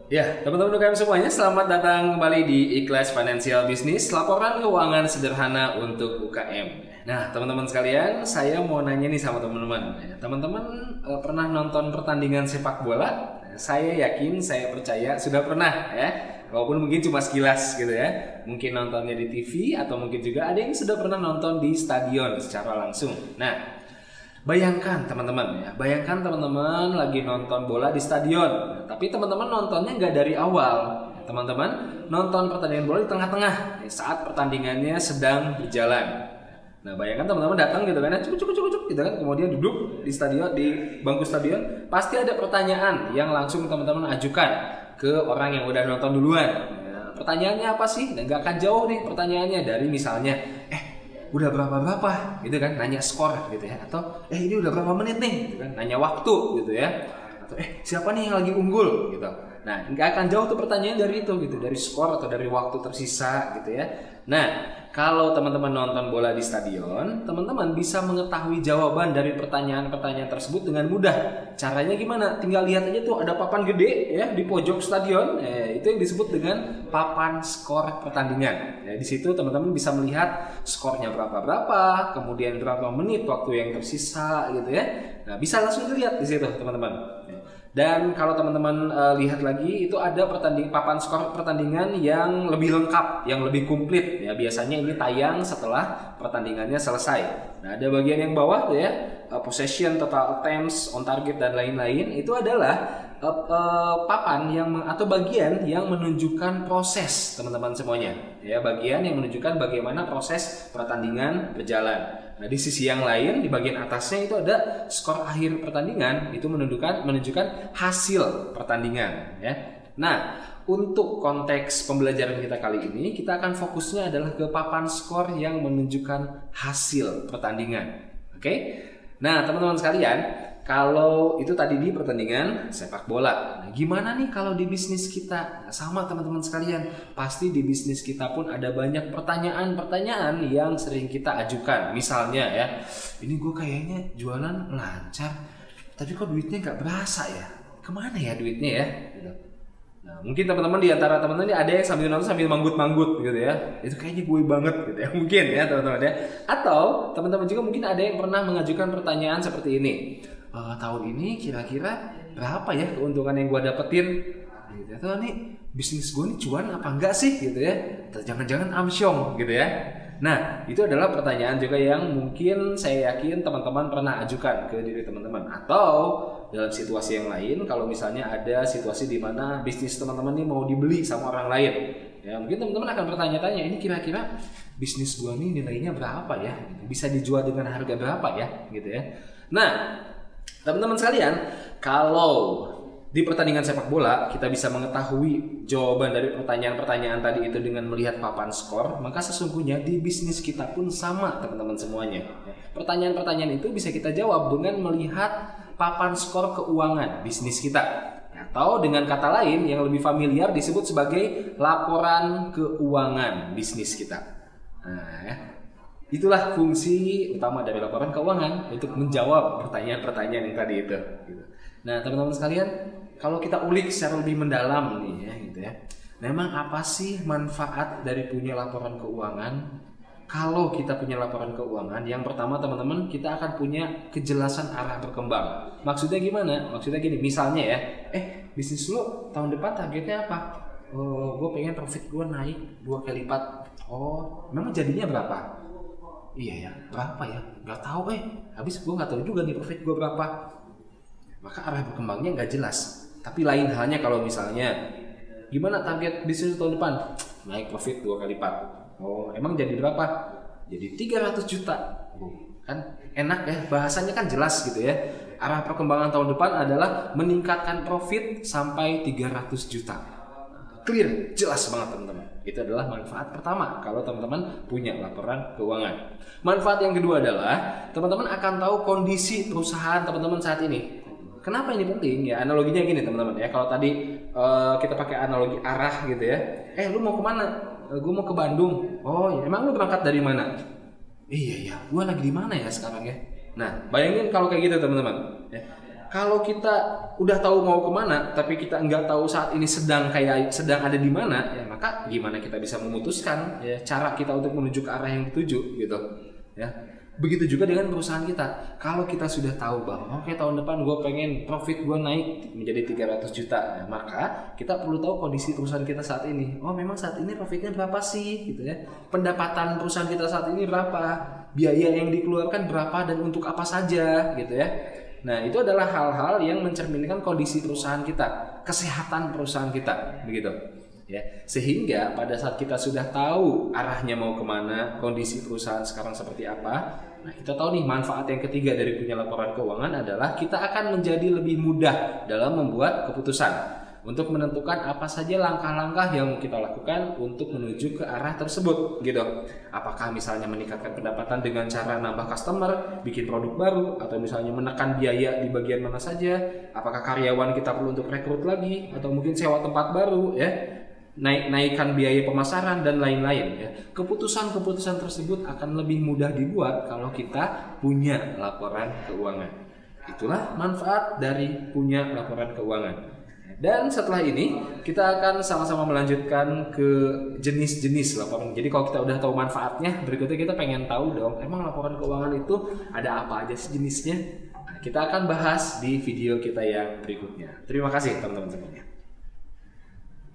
Ya, teman-teman UKM semuanya, selamat datang kembali di Ikhlas Financial Business, laporan keuangan sederhana untuk UKM. Nah, teman-teman sekalian, saya mau nanya nih sama teman-teman. Teman-teman pernah nonton pertandingan sepak bola? Saya yakin, saya percaya sudah pernah ya. Walaupun mungkin cuma sekilas gitu ya. Mungkin nontonnya di TV atau mungkin juga ada yang sudah pernah nonton di stadion secara langsung. Nah, bayangkan teman-teman lagi nonton bola di stadion, tapi teman-teman nontonnya nggak dari awal. Teman-teman nonton pertandingan bola di tengah-tengah saat pertandingannya sedang berjalan. Nah, bayangkan teman-teman datang gitu kan, cuk gitu kan, kemudian duduk di stadion, di bangku stadion, pasti ada pertanyaan yang langsung teman-teman ajukan ke orang yang udah nonton duluan. Nah, pertanyaannya apa sih? Dan nggak akan jauh nih pertanyaannya dari misalnya, udah berapa gitu kan, nanya skor gitu ya, atau ini udah berapa menit nih gitu kan, nanya waktu gitu ya, atau siapa nih yang lagi unggul gitu. Nah, nggak akan jauh tuh pertanyaan dari itu gitu, dari skor atau dari waktu tersisa gitu ya. Nah, kalau teman-teman nonton bola di stadion, teman-teman bisa mengetahui jawaban dari pertanyaan-pertanyaan tersebut dengan mudah. Caranya gimana? Tinggal lihat aja tuh ada papan gede ya di pojok stadion. Itu yang disebut dengan papan skor pertandingan. Di situ teman-teman bisa melihat skornya berapa, kemudian berapa menit waktu yang tersisa gitu ya. Nah, bisa langsung dilihat di situ teman-teman. Dan kalau teman-teman lihat lagi, itu ada papan skor pertandingan yang lebih lengkap, yang lebih komplit ya. Biasanya ini tayang setelah pertandingannya selesai. Nah, ada bagian yang bawah tuh ya, possession, total attempts, on target dan lain-lain. Itu adalah papan atau bagian yang menunjukkan proses teman-teman semuanya ya, bagian yang menunjukkan bagaimana proses pertandingan berjalan. Nah, di sisi yang lain di bagian atasnya itu ada skor akhir pertandingan, itu menunjukkan hasil pertandingan ya. Nah, untuk konteks pembelajaran kita kali ini, kita akan fokusnya adalah ke papan skor yang menunjukkan hasil pertandingan. Oke? Nah, teman-teman sekalian, kalau itu tadi di pertandingan sepak bola. Nah, gimana nih kalau di bisnis kita? Nah, sama teman-teman sekalian, pasti di bisnis kita pun ada banyak pertanyaan-pertanyaan yang sering kita ajukan. Misalnya ya, ini gue kayaknya jualan lancar, tapi kok duitnya nggak berasa ya? Kemana ya duitnya ya? Gitu. Nah, mungkin teman-teman di antara teman-teman ini ada yang sambil nonton sambil manggut-manggut gitu ya. Itu kayaknya gue banget gitu ya. Mungkin ya teman-teman ya. Atau teman-teman juga mungkin ada yang pernah mengajukan pertanyaan seperti ini. Tahun ini kira-kira berapa ya keuntungan yang gue dapetin gitu, atau nih bisnis gue nih cuan apa enggak sih gitu ya, atau jangan-jangan amsyong gitu ya. Nah, itu adalah pertanyaan juga yang mungkin saya yakin teman-teman pernah ajukan ke diri teman-teman. Atau dalam situasi yang lain, kalau misalnya ada situasi di mana bisnis teman-teman ini mau dibeli sama orang lain ya, mungkin teman-teman akan bertanya-tanya, ini kira-kira bisnis gue nih nilainya berapa ya, bisa dijual dengan harga berapa ya gitu ya. Nah, teman-teman sekalian, kalau di pertandingan sepak bola kita bisa mengetahui jawaban dari pertanyaan-pertanyaan tadi itu dengan melihat papan skor, maka sesungguhnya di bisnis kita pun sama teman-teman semuanya. Pertanyaan-pertanyaan itu bisa kita jawab dengan melihat papan skor keuangan bisnis kita. Atau dengan kata lain yang lebih familiar disebut sebagai laporan keuangan bisnis kita. Nah, ya. Itulah fungsi utama dari laporan keuangan, untuk menjawab pertanyaan-pertanyaan yang tadi itu. Nah, teman-teman sekalian, kalau kita ulik secara lebih mendalam nih ya, gitu ya. Memang apa sih manfaat dari punya laporan keuangan? Kalau kita punya laporan keuangan, yang pertama teman-teman, kita akan punya kejelasan arah berkembang. Maksudnya gimana? Maksudnya gini, misalnya ya, bisnis lo tahun depan targetnya apa? Gue pengen profit gue naik 2 kali lipat. Memang jadinya berapa? Iya ya, berapa ya? Gak tahu habis gue gak tahu juga nih profit gue berapa. Maka arah berkembangnya gak jelas. Tapi lain halnya kalau misalnya, gimana target bisnis tahun depan? Naik profit 2 kali lipat. Emang jadi berapa? Jadi 300 juta. Kan enak ya, bahasanya kan jelas gitu ya. Arah perkembangan tahun depan adalah meningkatkan profit sampai 300 juta. Clear, jelas banget teman-teman. Itu adalah manfaat pertama kalau teman-teman punya laporan keuangan. Manfaat yang kedua adalah teman-teman akan tahu kondisi perusahaan teman-teman saat ini. Kenapa ini penting? Ya, analoginya gini teman-teman ya. Kalau tadi kita pakai analogi arah gitu ya. Lu mau kemana? Gue mau ke Bandung. Ya, emang lu berangkat dari mana? Iya, gue lagi di mana ya sekarang ya? Nah, bayangin kalau kayak gitu teman-teman. Ya. kalau kita udah tahu mau kemana, tapi kita nggak tahu saat ini sedang ada di mana, ya maka gimana kita bisa memutuskan ya cara kita untuk menuju ke arah yang dituju gitu, ya. Begitu juga dengan perusahaan kita. Kalau kita sudah tahu bahwa oke, tahun depan gue pengen profit gue naik menjadi 300 juta, ya, maka kita perlu tahu kondisi perusahaan kita saat ini. Oh, memang saat ini profitnya berapa sih, gitu ya? Pendapatan perusahaan kita saat ini berapa? Biaya yang dikeluarkan berapa dan untuk apa saja, gitu ya? Nah, itu adalah hal-hal yang mencerminkan kondisi perusahaan kita, kesehatan perusahaan kita, begitu. Ya, sehingga pada saat kita sudah tahu arahnya mau kemana, kondisi perusahaan sekarang seperti apa, nah kita tahu nih manfaat yang ketiga dari punya laporan keuangan adalah kita akan menjadi lebih mudah dalam membuat keputusan untuk menentukan apa saja langkah-langkah yang kita lakukan untuk menuju ke arah tersebut, gitu. Apakah misalnya meningkatkan pendapatan dengan cara nambah customer, bikin produk baru, atau misalnya menekan biaya di bagian mana saja, apakah karyawan kita perlu untuk rekrut lagi, atau mungkin sewa tempat baru, ya. Naikkan biaya pemasaran dan lain-lain, ya. Keputusan-keputusan tersebut akan lebih mudah dibuat kalau kita punya laporan keuangan. Itulah manfaat dari punya laporan keuangan. Dan setelah ini kita akan sama-sama melanjutkan ke jenis-jenis laporan. Jadi kalau kita udah tahu manfaatnya, berikutnya kita pengen tahu dong, emang laporan keuangan itu ada apa aja sih jenisnya? Nah, kita akan bahas di video kita yang berikutnya. Terima kasih teman-teman semuanya.